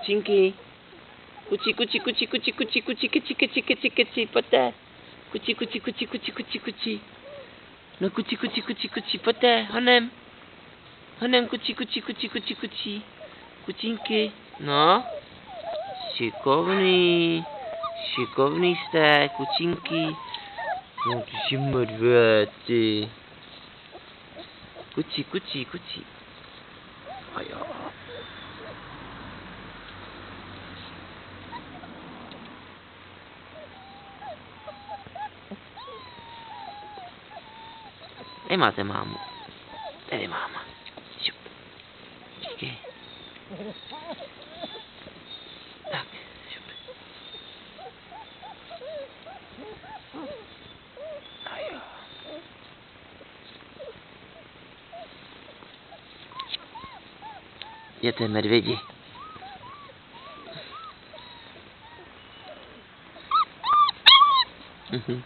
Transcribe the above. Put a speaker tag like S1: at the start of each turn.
S1: kučinky. Kuči, kuči, kuči, kuči, kuči, kuči, kuči, kuči, kuči, kuči, pojďte. Kuči, kuči, kuči, kuči, kuči, kuči. No kuči, kuči, kuči, kuči, pojďte, honem. Honem, kuči, kuči, kuči, kuči, kuči. Kučinky, no. Šikovný jste, kučinky. No ty si mrvé, ty. Kuči, kuči, kuči. A jo. Tady máte mámu. Tady je máma. Šup. Díky. Tak, šup. A jo. Jděte medvědi. Mhm.